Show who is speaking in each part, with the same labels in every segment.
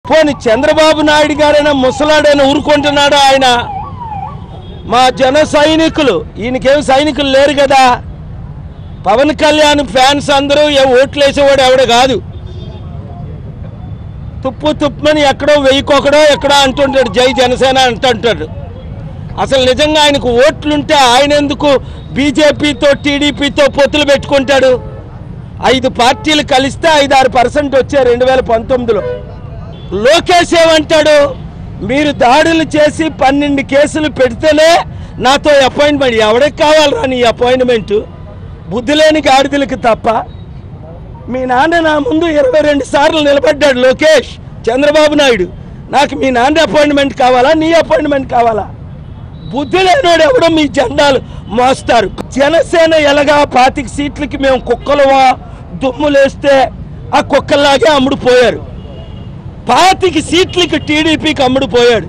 Speaker 1: పోని చంద్రబాబు నాయుడు గారైనా ముసలాడైనా ఊరుకుంటున్నాడు ఆయన. మా జన సైనికులు, ఈయనకేం సైనికులు లేరు కదా. పవన్ కళ్యాణ్ ఫ్యాన్స్ అందరూ ఓట్లు వేసేవాడు ఎవడ కాదు. తుప్పు తుప్పని ఎక్కడో వెయ్యికొకడో ఎక్కడో అంటుంటాడు, జై జనసేన అంటుంటాడు. అసలు నిజంగా ఆయనకు ఓట్లుంటే ఆయన ఎందుకు బీజేపీతో టీడీపీతో పొత్తులు పెట్టుకుంటాడు? 5 పార్టీలు కలిస్తే 5-6% వచ్చారు 2019లో. లోకేష్ ఏమంటాడు, మీరు దాడులు చేసి 12 కేసులు పెడితేనే నాతో అపాయింట్మెంట్. ఎవరికి కావాలరా నీ అపాయింట్మెంట్? బుద్ధి లేని గాడిదలకి తప్ప. మీ నాన్న నా ముందు 22 సార్లు నిలబడ్డాడు లోకేష్ చంద్రబాబు నాయుడు. నాకు మీ నాన్న అపాయింట్మెంట్ కావాలా, నీ అపాయింట్మెంట్ కావాలా? బుద్ధి లేనివాడు ఎవడో మీ జెండాలు మోస్తారు. జనసేన ఎలాగా 25 సీట్లకి మేము కుక్కలవా దుమ్ములేస్తే ఆ కుక్కల్లాగే అమ్ముడుపోయారు. 25 సీట్లకి టీడీపీకి అమ్ముడుపోయాడు.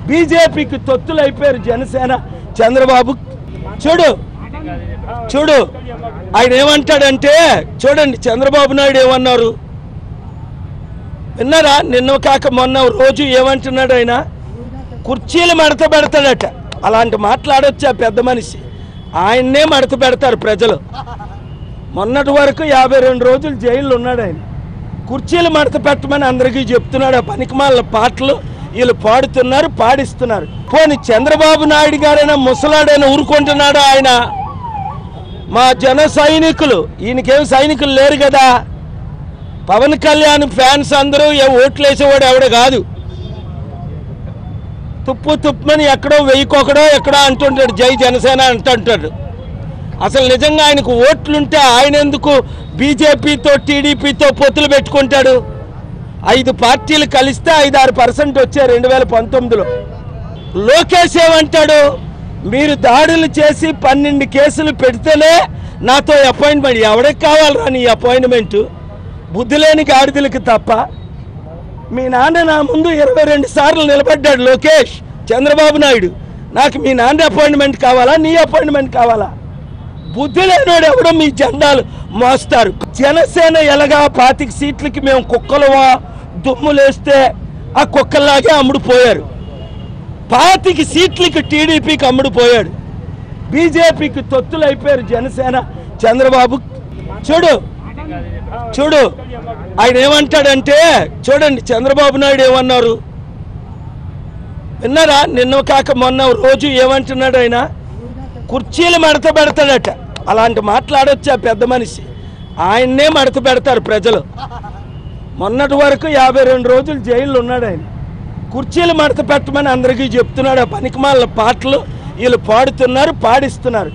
Speaker 1: బీజేపీకి తొత్తులు అయిపోయారు జనసేన చంద్రబాబు. చూడు ఆయన ఏమంటాడంటే, చూడండి చంద్రబాబు నాయుడు ఏమన్నారు విన్నారా? నిన్న కాక మొన్న రోజు ఏమంటున్నాడు ఆయన, కుర్చీలు మడత పెడతాడట. అలాంటి మాట్లాడొచ్చా పెద్ద మనిషి? ఆయన్నే మడత పెడతారు ప్రజలు. మొన్నటి వరకు 52 రోజులు జైల్లో ఉన్నాడు ఆయన. కుర్చీలు మడత పెట్టమని అందరికీ చెప్తున్నాడు. ఆ పనికిమాల పాటలు వీళ్ళు పాడుతున్నారు, పాడిస్తున్నారు. పోని చంద్రబాబు నాయుడు గారైనా ముసలాడైనా ఊరుకుంటున్నాడు ఆయన. మా జన సైనికులు, ఈయనకేం సైనికులు లేరు కదా. పవన్ కళ్యాణ్ ఫ్యాన్స్ అందరూ ఓట్లు వేసేవాడు ఎవడ కాదు. తుప్పు తుప్పని ఎక్కడో వెయ్యికొకడో ఎక్కడో అంటుంటాడు, జై జనసేన అంటుంటాడు. అసలు నిజంగా ఆయనకు ఓట్లుంటే ఆయన ఎందుకు బీజేపీతో టీడీపీతో పొత్తులు పెట్టుకుంటాడు? 5 పార్టీలు కలిస్తే 5-6% వచ్చారు 2019లో. లోకేష్ ఏమంటాడు, మీరు దాడులు చేసి 12 కేసులు పెడితేనే నాతో అపాయింట్మెంట్. ఎవరికి కావాలరా నీ అపాయింట్మెంట్? బుద్ధి లేని గాడిదలకి తప్ప. మీ నాన్న నా ముందు 22 సార్లు నిలబడ్డాడు లోకేష్ చంద్రబాబు నాయుడు. నాకు మీ నాన్న అపాయింట్మెంట్ కావాలా, నీ అపాయింట్మెంట్ కావాలా? బుద్ధి లేనివాడు ఎవడో మీ జెండాలు మోస్తారు. జనసేన ఎలాగా 25 సీట్లకి మేము కుక్కలవా దుమ్ములేస్తే ఆ కుక్కల్లాగే అమ్ముడుపోయారు. 25 సీట్లకి టీడీపీకి అమ్ముడుపోయాడు. బీజేపీకి తొత్తులు అయిపోయారు జనసేన చంద్రబాబు. చూడు ఆయన ఏమంటాడంటే, చూడండి చంద్రబాబు నాయుడు ఏమన్నారు విన్నారా? నిన్న కాక మొన్న రోజు ఏమంటున్నాడు ఆయన, కుర్చీలు మడత పెడతాడట. అలాంటి మాట్లాడొచ్చా పెద్ద మనిషి? ఆయన్నే మడత పెడతారు ప్రజలు. మొన్నటి వరకు 52 రోజులు జైల్లో ఉన్నాడు ఆయన. కుర్చీలు మడత పెట్టమని అందరికీ చెప్తున్నాడు. ఆ పనికిమాల పాటలు వీళ్ళు పాడుతున్నారు, పాడిస్తున్నారు.